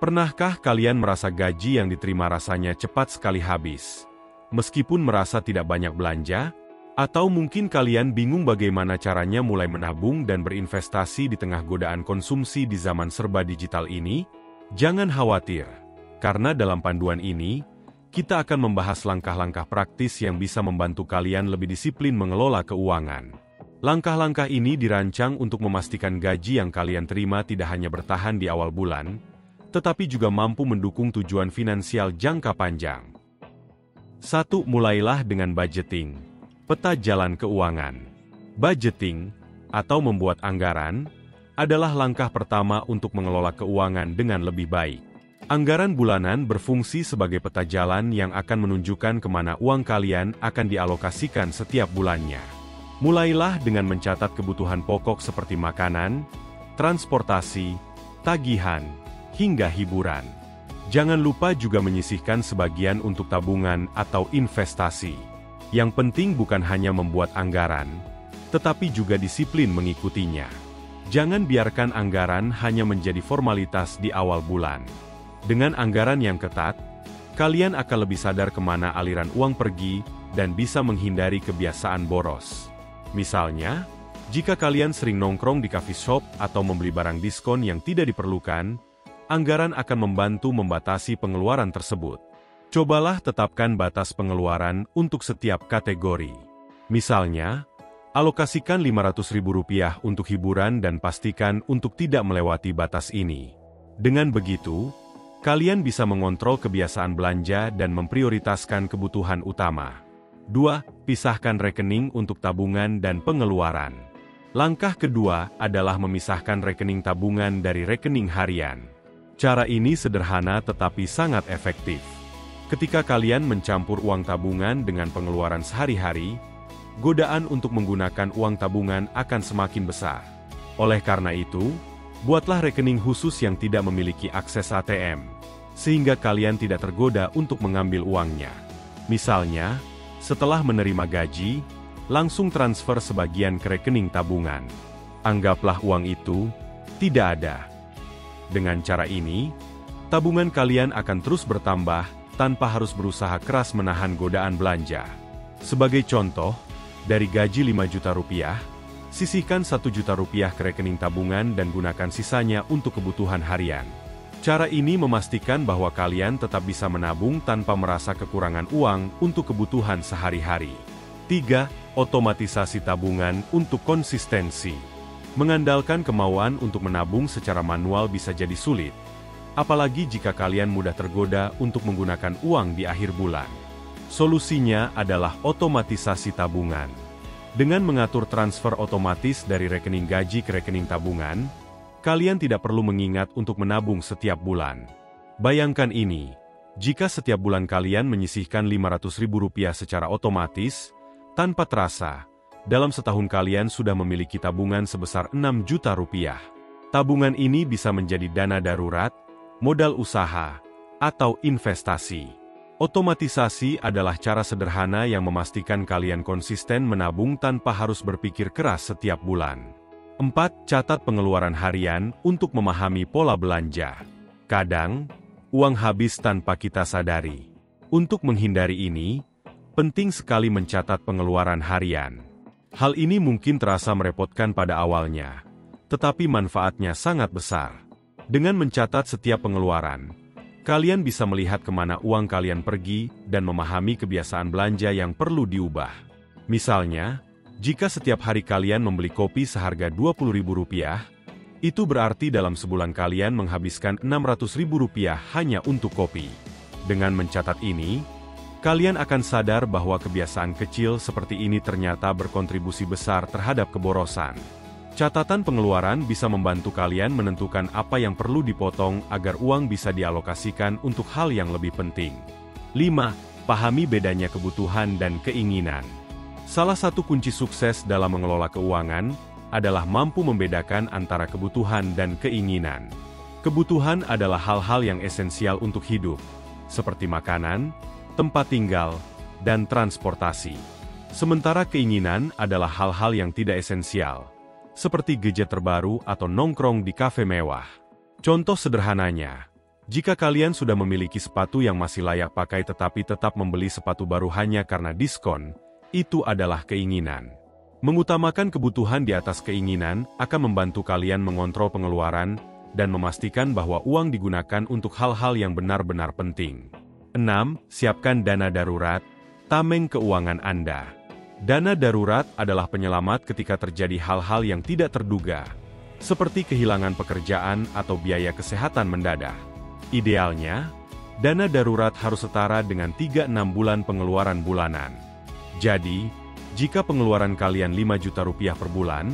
Pernahkah kalian merasa gaji yang diterima rasanya cepat sekali habis, meskipun merasa tidak banyak belanja? Atau mungkin kalian bingung bagaimana caranya mulai menabung dan berinvestasi di tengah godaan konsumsi di zaman serba digital ini? Jangan khawatir, karena dalam panduan ini, kita akan membahas langkah-langkah praktis yang bisa membantu kalian lebih disiplin mengelola keuangan. Langkah-langkah ini dirancang untuk memastikan gaji yang kalian terima tidak hanya bertahan di awal bulan, tetapi juga mampu mendukung tujuan finansial jangka panjang. 1. Mulailah dengan budgeting. Peta jalan keuangan. Budgeting, atau membuat anggaran, adalah langkah pertama untuk mengelola keuangan dengan lebih baik. Anggaran bulanan berfungsi sebagai peta jalan yang akan menunjukkan kemana uang kalian akan dialokasikan setiap bulannya. Mulailah dengan mencatat kebutuhan pokok seperti makanan, transportasi, tagihan, hingga hiburan. Jangan lupa juga menyisihkan sebagian untuk tabungan atau investasi. Yang penting bukan hanya membuat anggaran, tetapi juga disiplin mengikutinya. Jangan biarkan anggaran hanya menjadi formalitas di awal bulan. Dengan anggaran yang ketat, kalian akan lebih sadar kemana aliran uang pergi dan bisa menghindari kebiasaan boros. Misalnya, jika kalian sering nongkrong di coffee shop atau membeli barang diskon yang tidak diperlukan, anggaran akan membantu membatasi pengeluaran tersebut. Cobalah tetapkan batas pengeluaran untuk setiap kategori. Misalnya, alokasikan Rp500.000 untuk hiburan dan pastikan untuk tidak melewati batas ini. Dengan begitu, kalian bisa mengontrol kebiasaan belanja dan memprioritaskan kebutuhan utama. 2. Pisahkan rekening untuk tabungan dan pengeluaran. Langkah kedua adalah memisahkan rekening tabungan dari rekening harian. Cara ini sederhana tetapi sangat efektif. Ketika kalian mencampur uang tabungan dengan pengeluaran sehari-hari, godaan untuk menggunakan uang tabungan akan semakin besar. Oleh karena itu, buatlah rekening khusus yang tidak memiliki akses ATM, sehingga kalian tidak tergoda untuk mengambil uangnya. Misalnya, setelah menerima gaji, langsung transfer sebagian ke rekening tabungan. Anggaplah uang itu tidak ada. Dengan cara ini, tabungan kalian akan terus bertambah tanpa harus berusaha keras menahan godaan belanja. Sebagai contoh, dari gaji Rp5 juta, sisihkan Rp1 juta ke rekening tabungan dan gunakan sisanya untuk kebutuhan harian. Cara ini memastikan bahwa kalian tetap bisa menabung tanpa merasa kekurangan uang untuk kebutuhan sehari-hari. 3. Otomatisasi tabungan untuk konsistensi. Mengandalkan kemauan untuk menabung secara manual bisa jadi sulit, apalagi jika kalian mudah tergoda untuk menggunakan uang di akhir bulan. Solusinya adalah otomatisasi tabungan. Dengan mengatur transfer otomatis dari rekening gaji ke rekening tabungan, kalian tidak perlu mengingat untuk menabung setiap bulan. Bayangkan ini, jika setiap bulan kalian menyisihkan Rp500.000 secara otomatis, tanpa terasa, dalam setahun kalian sudah memiliki tabungan sebesar Rp6 juta. Tabungan ini bisa menjadi dana darurat, modal usaha, atau investasi. Otomatisasi adalah cara sederhana yang memastikan kalian konsisten menabung tanpa harus berpikir keras setiap bulan. 4. Catat pengeluaran harian untuk memahami pola belanja. Kadang, uang habis tanpa kita sadari. Untuk menghindari ini, penting sekali mencatat pengeluaran harian. Hal ini mungkin terasa merepotkan pada awalnya, tetapi manfaatnya sangat besar. Dengan mencatat setiap pengeluaran, kalian bisa melihat kemana uang kalian pergi dan memahami kebiasaan belanja yang perlu diubah. Misalnya, jika setiap hari kalian membeli kopi seharga Rp20.000, itu berarti dalam sebulan kalian menghabiskan Rp600.000 hanya untuk kopi. Dengan mencatat ini, kalian akan sadar bahwa kebiasaan kecil seperti ini ternyata berkontribusi besar terhadap keborosan. Catatan pengeluaran bisa membantu kalian menentukan apa yang perlu dipotong agar uang bisa dialokasikan untuk hal yang lebih penting. 5. Pahami bedanya kebutuhan dan keinginan. Salah satu kunci sukses dalam mengelola keuangan adalah mampu membedakan antara kebutuhan dan keinginan. Kebutuhan adalah hal-hal yang esensial untuk hidup, seperti makanan, tempat tinggal, dan transportasi. Sementara keinginan adalah hal-hal yang tidak esensial, seperti gadget terbaru atau nongkrong di kafe mewah. Contoh sederhananya, Jika kalian sudah memiliki sepatu yang masih layak pakai tetapi tetap membeli sepatu baru hanya karena diskon, itu adalah keinginan. Mengutamakan kebutuhan di atas keinginan akan membantu kalian mengontrol pengeluaran dan memastikan bahwa uang digunakan untuk hal-hal yang benar-benar penting. 6. Siapkan dana darurat, tameng keuangan Anda. Dana darurat adalah penyelamat ketika terjadi hal-hal yang tidak terduga, seperti kehilangan pekerjaan atau biaya kesehatan mendadak. Idealnya, dana darurat harus setara dengan 3-6 bulan pengeluaran bulanan. Jadi, jika pengeluaran kalian 5 juta rupiah per bulan,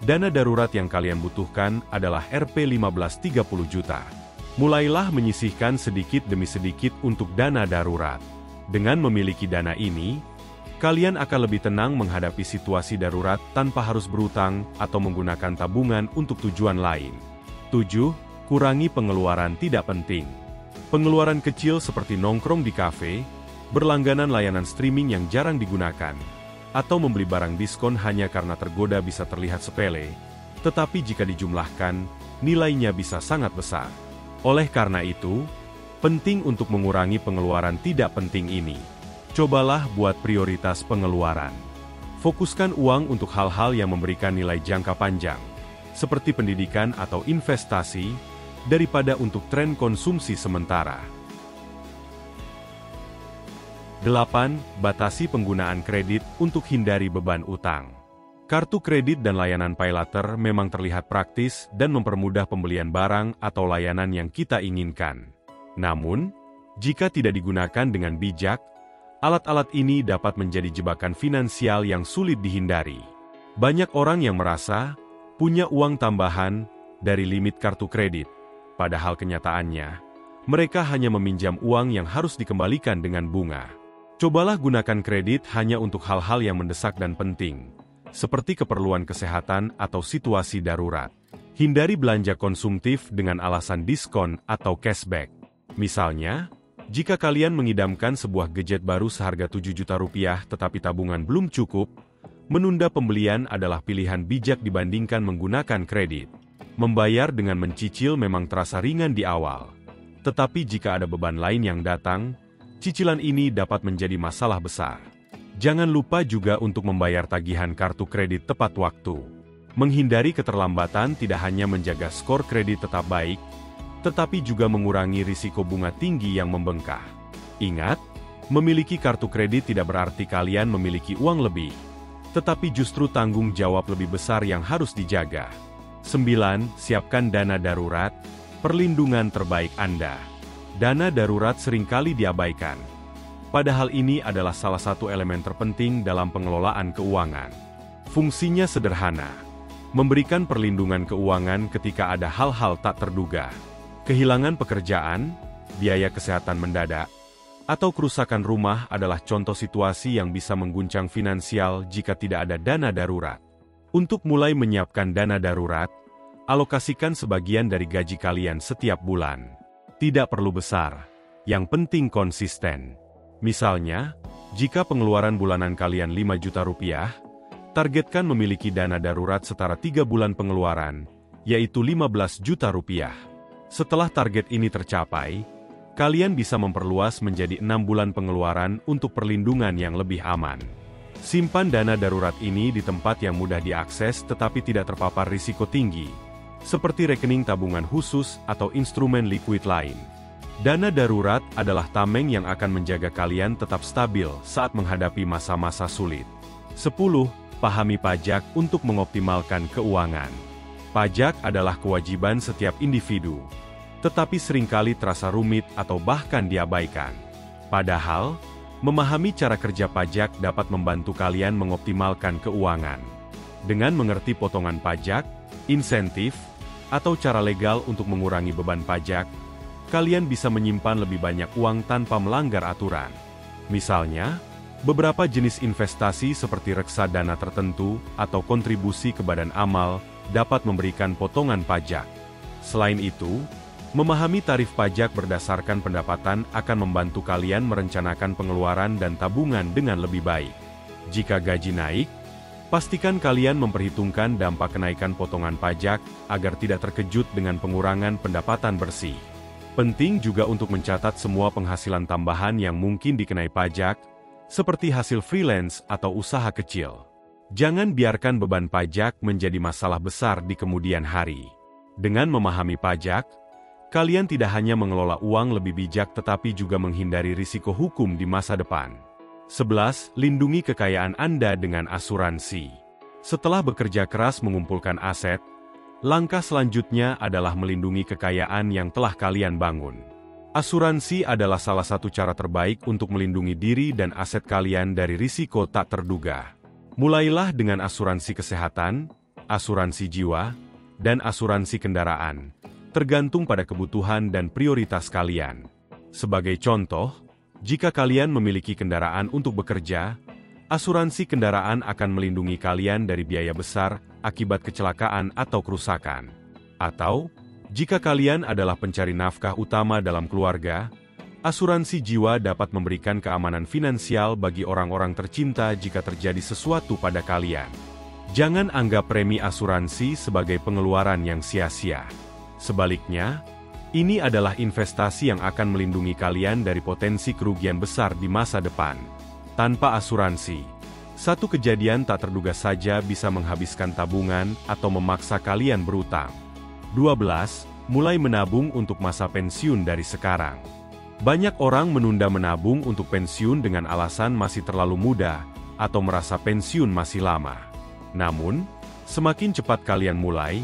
dana darurat yang kalian butuhkan adalah Rp15 30 juta. Mulailah menyisihkan sedikit demi sedikit untuk dana darurat. Dengan memiliki dana ini, kalian akan lebih tenang menghadapi situasi darurat tanpa harus berutang atau menggunakan tabungan untuk tujuan lain. 7. Kurangi pengeluaran tidak penting. Pengeluaran kecil seperti nongkrong di kafe, berlangganan layanan streaming yang jarang digunakan, atau membeli barang diskon hanya karena tergoda bisa terlihat sepele, tetapi jika dijumlahkan, nilainya bisa sangat besar. Oleh karena itu, penting untuk mengurangi pengeluaran tidak penting ini. Cobalah buat prioritas pengeluaran. Fokuskan uang untuk hal-hal yang memberikan nilai jangka panjang, seperti pendidikan atau investasi, daripada untuk tren konsumsi sementara. 8. Batasi penggunaan kredit untuk hindari beban utang. Kartu kredit dan layanan paylater memang terlihat praktis dan mempermudah pembelian barang atau layanan yang kita inginkan. Namun, jika tidak digunakan dengan bijak, alat-alat ini dapat menjadi jebakan finansial yang sulit dihindari. Banyak orang yang merasa punya uang tambahan dari limit kartu kredit, padahal kenyataannya, mereka hanya meminjam uang yang harus dikembalikan dengan bunga. Cobalah gunakan kredit hanya untuk hal-hal yang mendesak dan penting, seperti keperluan kesehatan atau situasi darurat. Hindari belanja konsumtif dengan alasan diskon atau cashback. Misalnya, jika kalian mengidamkan sebuah gadget baru seharga 7 juta rupiah tetapi tabungan belum cukup, menunda pembelian adalah pilihan bijak dibandingkan menggunakan kredit. Membayar dengan mencicil memang terasa ringan di awal, tetapi jika ada beban lain yang datang, cicilan ini dapat menjadi masalah besar. Jangan lupa juga untuk membayar tagihan kartu kredit tepat waktu. Menghindari keterlambatan tidak hanya menjaga skor kredit tetap baik, tetapi juga mengurangi risiko bunga tinggi yang membengkak. Ingat, memiliki kartu kredit tidak berarti kalian memiliki uang lebih, tetapi justru tanggung jawab lebih besar yang harus dijaga. 9. Siapkan dana darurat, perlindungan terbaik Anda. Dana darurat seringkali diabaikan. Padahal ini adalah salah satu elemen terpenting dalam pengelolaan keuangan. Fungsinya sederhana, memberikan perlindungan keuangan ketika ada hal-hal tak terduga. Kehilangan pekerjaan, biaya kesehatan mendadak, atau kerusakan rumah adalah contoh situasi yang bisa mengguncang finansial jika tidak ada dana darurat. Untuk mulai menyiapkan dana darurat, alokasikan sebagian dari gaji kalian setiap bulan. Tidak perlu besar, yang penting konsisten. Misalnya, jika pengeluaran bulanan kalian 5 juta rupiah, targetkan memiliki dana darurat setara 3 bulan pengeluaran, yaitu 15 juta rupiah. Setelah target ini tercapai, kalian bisa memperluas menjadi 6 bulan pengeluaran untuk perlindungan yang lebih aman. Simpan dana darurat ini di tempat yang mudah diakses tetapi tidak terpapar risiko tinggi, seperti rekening tabungan khusus atau instrumen likuid lain. Dana darurat adalah tameng yang akan menjaga kalian tetap stabil saat menghadapi masa-masa sulit. 10. Pahami pajak untuk mengoptimalkan keuangan. Pajak adalah kewajiban setiap individu, tetapi seringkali terasa rumit atau bahkan diabaikan. Padahal, memahami cara kerja pajak dapat membantu kalian mengoptimalkan keuangan. Dengan mengerti potongan pajak, insentif, atau cara legal untuk mengurangi beban pajak, kalian bisa menyimpan lebih banyak uang tanpa melanggar aturan. Misalnya, beberapa jenis investasi seperti reksadana tertentu atau kontribusi ke badan amal dapat memberikan potongan pajak. Selain itu, memahami tarif pajak berdasarkan pendapatan akan membantu kalian merencanakan pengeluaran dan tabungan dengan lebih baik. Jika gaji naik, pastikan kalian memperhitungkan dampak kenaikan potongan pajak agar tidak terkejut dengan pengurangan pendapatan bersih. Penting juga untuk mencatat semua penghasilan tambahan yang mungkin dikenai pajak, seperti hasil freelance atau usaha kecil. Jangan biarkan beban pajak menjadi masalah besar di kemudian hari. Dengan memahami pajak, kalian tidak hanya mengelola uang lebih bijak tetapi juga menghindari risiko hukum di masa depan. 11. Lindungi kekayaan Anda dengan asuransi. Setelah bekerja keras mengumpulkan aset, langkah selanjutnya adalah melindungi kekayaan yang telah kalian bangun. Asuransi adalah salah satu cara terbaik untuk melindungi diri dan aset kalian dari risiko tak terduga. Mulailah dengan asuransi kesehatan, asuransi jiwa, dan asuransi kendaraan, tergantung pada kebutuhan dan prioritas kalian. Sebagai contoh, jika kalian memiliki kendaraan untuk bekerja, asuransi kendaraan akan melindungi kalian dari biaya besar akibat kecelakaan atau kerusakan. Atau, jika kalian adalah pencari nafkah utama dalam keluarga, asuransi jiwa dapat memberikan keamanan finansial bagi orang-orang tercinta jika terjadi sesuatu pada kalian. Jangan anggap premi asuransi sebagai pengeluaran yang sia-sia. Sebaliknya, ini adalah investasi yang akan melindungi kalian dari potensi kerugian besar di masa depan. Tanpa asuransi, satu kejadian tak terduga saja bisa menghabiskan tabungan atau memaksa kalian berutang. 12. Mulai menabung untuk masa pensiun dari sekarang. Banyak orang menunda menabung untuk pensiun dengan alasan masih terlalu muda atau merasa pensiun masih lama. Namun, semakin cepat kalian mulai,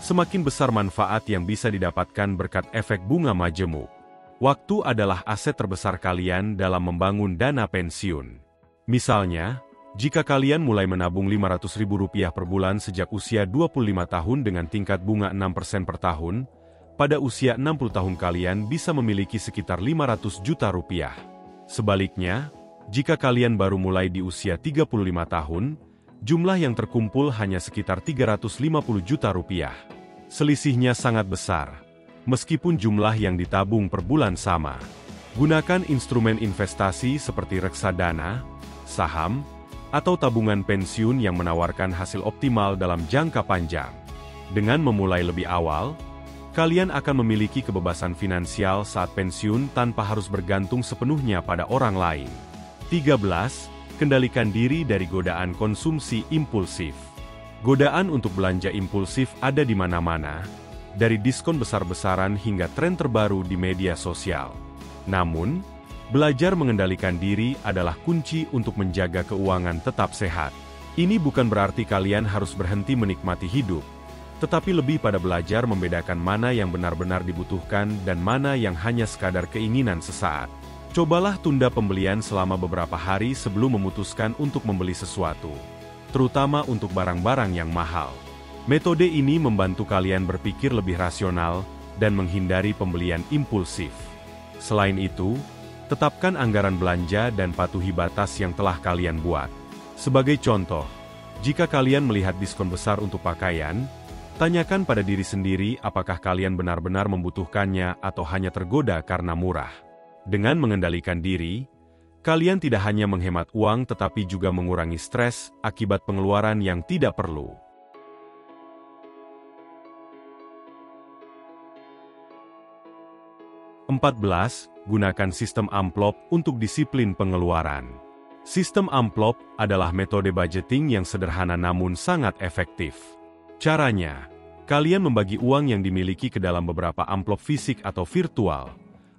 semakin besar manfaat yang bisa didapatkan berkat efek bunga majemuk. Waktu adalah aset terbesar kalian dalam membangun dana pensiun. Misalnya, jika kalian mulai menabung Rp500.000 per bulan sejak usia 25 tahun dengan tingkat bunga 6% per tahun, pada usia 60 tahun kalian bisa memiliki sekitar Rp500 juta. Sebaliknya, jika kalian baru mulai di usia 35 tahun, jumlah yang terkumpul hanya sekitar Rp350 juta. Selisihnya sangat besar. Meskipun jumlah yang ditabung per bulan sama. Gunakan instrumen investasi seperti reksadana, saham, atau tabungan pensiun yang menawarkan hasil optimal dalam jangka panjang. Dengan memulai lebih awal, kalian akan memiliki kebebasan finansial saat pensiun tanpa harus bergantung sepenuhnya pada orang lain. 13. Kendalikan diri dari godaan konsumsi impulsif. Godaan untuk belanja impulsif ada di mana-mana, dari diskon besar-besaran hingga tren terbaru di media sosial. Namun, belajar mengendalikan diri adalah kunci untuk menjaga keuangan tetap sehat. Ini bukan berarti kalian harus berhenti menikmati hidup, tetapi lebih pada belajar membedakan mana yang benar-benar dibutuhkan dan mana yang hanya sekadar keinginan sesaat. Cobalah tunda pembelian selama beberapa hari sebelum memutuskan untuk membeli sesuatu, terutama untuk barang-barang yang mahal. Metode ini membantu kalian berpikir lebih rasional dan menghindari pembelian impulsif. Selain itu, tetapkan anggaran belanja dan patuhi batas yang telah kalian buat. Sebagai contoh, jika kalian melihat diskon besar untuk pakaian, tanyakan pada diri sendiri apakah kalian benar-benar membutuhkannya atau hanya tergoda karena murah. Dengan mengendalikan diri, kalian tidak hanya menghemat uang tetapi juga mengurangi stres akibat pengeluaran yang tidak perlu. 14. Gunakan sistem amplop untuk disiplin pengeluaran. Sistem amplop adalah metode budgeting yang sederhana namun sangat efektif. Caranya, kalian membagi uang yang dimiliki ke dalam beberapa amplop fisik atau virtual,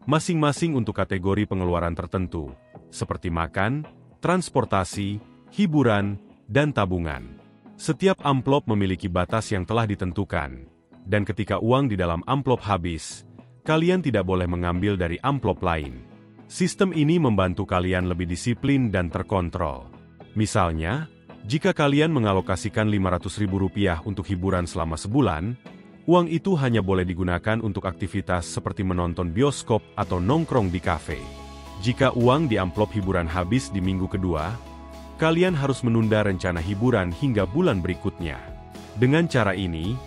masing-masing untuk kategori pengeluaran tertentu, seperti makan, transportasi, hiburan, dan tabungan. Setiap amplop memiliki batas yang telah ditentukan, dan ketika uang di dalam amplop habis, kalian tidak boleh mengambil dari amplop lain. Sistem ini membantu kalian lebih disiplin dan terkontrol. Misalnya, jika kalian mengalokasikan Rp500.000 untuk hiburan selama sebulan, uang itu hanya boleh digunakan untuk aktivitas seperti menonton bioskop atau nongkrong di kafe. Jika uang di amplop hiburan habis di minggu kedua, kalian harus menunda rencana hiburan hingga bulan berikutnya. Dengan cara ini,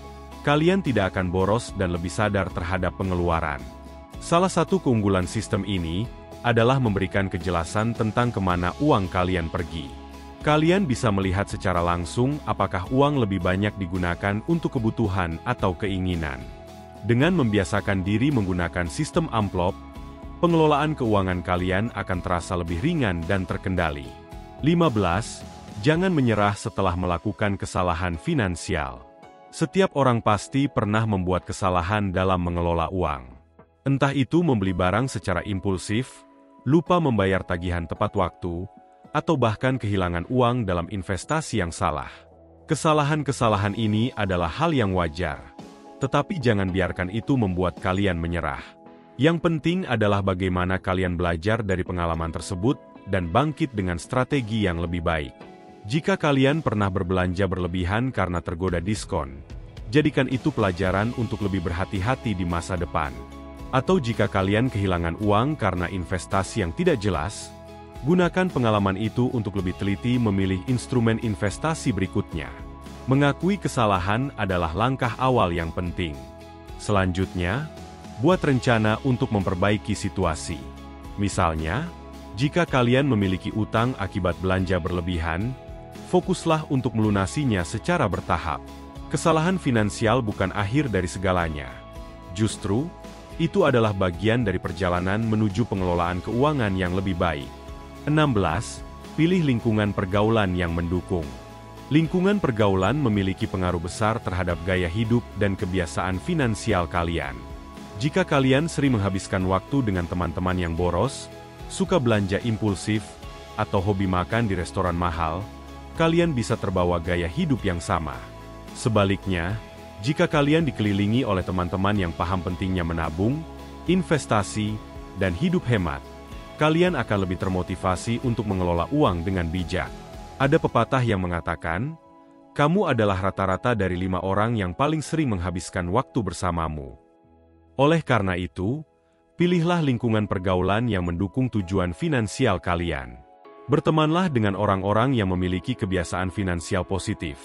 kalian tidak akan boros dan lebih sadar terhadap pengeluaran. Salah satu keunggulan sistem ini adalah memberikan kejelasan tentang kemana uang kalian pergi. Kalian bisa melihat secara langsung apakah uang lebih banyak digunakan untuk kebutuhan atau keinginan. Dengan membiasakan diri menggunakan sistem amplop, pengelolaan keuangan kalian akan terasa lebih ringan dan terkendali. 15. Jangan menyerah setelah melakukan kesalahan finansial. Setiap orang pasti pernah membuat kesalahan dalam mengelola uang. Entah itu membeli barang secara impulsif, lupa membayar tagihan tepat waktu, atau bahkan kehilangan uang dalam investasi yang salah. Kesalahan-kesalahan ini adalah hal yang wajar, tetapi jangan biarkan itu membuat kalian menyerah. Yang penting adalah bagaimana kalian belajar dari pengalaman tersebut dan bangkit dengan strategi yang lebih baik. Jika kalian pernah berbelanja berlebihan karena tergoda diskon, jadikan itu pelajaran untuk lebih berhati-hati di masa depan. Atau jika kalian kehilangan uang karena investasi yang tidak jelas, gunakan pengalaman itu untuk lebih teliti memilih instrumen investasi berikutnya. Mengakui kesalahan adalah langkah awal yang penting. Selanjutnya, buat rencana untuk memperbaiki situasi. Misalnya, jika kalian memiliki utang akibat belanja berlebihan, fokuslah untuk melunasinya secara bertahap. Kesalahan finansial bukan akhir dari segalanya. Justru, itu adalah bagian dari perjalanan menuju pengelolaan keuangan yang lebih baik. 16. Pilih lingkungan pergaulan yang mendukung. Lingkungan pergaulan memiliki pengaruh besar terhadap gaya hidup dan kebiasaan finansial kalian. Jika kalian sering menghabiskan waktu dengan teman-teman yang boros, suka belanja impulsif, atau hobi makan di restoran mahal, kalian bisa terbawa gaya hidup yang sama. Sebaliknya, jika kalian dikelilingi oleh teman-teman yang paham pentingnya menabung, investasi, dan hidup hemat, kalian akan lebih termotivasi untuk mengelola uang dengan bijak. Ada pepatah yang mengatakan, kamu adalah rata-rata dari 5 orang yang paling sering menghabiskan waktu bersamamu. Oleh karena itu, pilihlah lingkungan pergaulan yang mendukung tujuan finansial kalian. Bertemanlah dengan orang-orang yang memiliki kebiasaan finansial positif,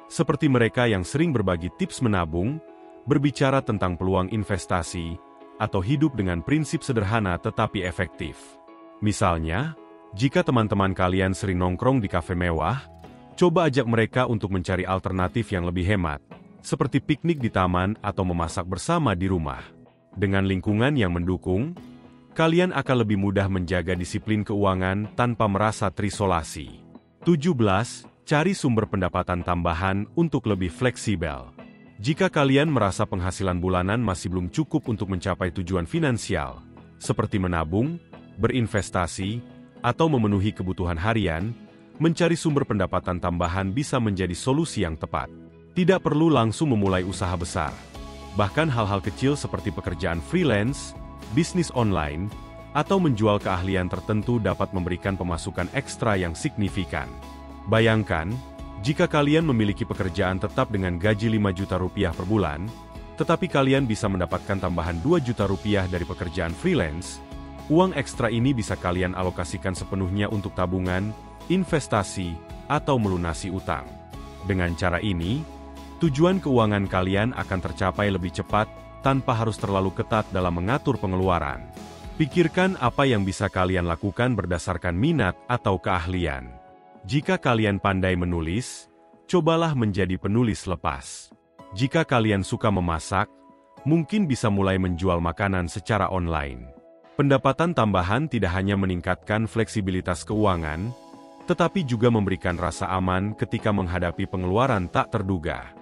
seperti mereka yang sering berbagi tips menabung, berbicara tentang peluang investasi, atau hidup dengan prinsip sederhana tetapi efektif. Misalnya, jika teman-teman kalian sering nongkrong di kafe mewah, coba ajak mereka untuk mencari alternatif yang lebih hemat, seperti piknik di taman atau memasak bersama di rumah. Dengan lingkungan yang mendukung, kalian akan lebih mudah menjaga disiplin keuangan tanpa merasa terisolasi. 17. Cari sumber pendapatan tambahan untuk lebih fleksibel. Jika kalian merasa penghasilan bulanan masih belum cukup untuk mencapai tujuan finansial, seperti menabung, berinvestasi, atau memenuhi kebutuhan harian, mencari sumber pendapatan tambahan bisa menjadi solusi yang tepat. Tidak perlu langsung memulai usaha besar. Bahkan hal-hal kecil seperti pekerjaan freelance, bisnis online, atau menjual keahlian tertentu dapat memberikan pemasukan ekstra yang signifikan. Bayangkan, jika kalian memiliki pekerjaan tetap dengan gaji 5 juta rupiah per bulan, tetapi kalian bisa mendapatkan tambahan 2 juta rupiah dari pekerjaan freelance, uang ekstra ini bisa kalian alokasikan sepenuhnya untuk tabungan, investasi, atau melunasi utang. Dengan cara ini, tujuan keuangan kalian akan tercapai lebih cepat tanpa harus terlalu ketat dalam mengatur pengeluaran. Pikirkan apa yang bisa kalian lakukan berdasarkan minat atau keahlian. Jika kalian pandai menulis, cobalah menjadi penulis lepas. Jika kalian suka memasak, mungkin bisa mulai menjual makanan secara online. Pendapatan tambahan tidak hanya meningkatkan fleksibilitas keuangan, tetapi juga memberikan rasa aman ketika menghadapi pengeluaran tak terduga.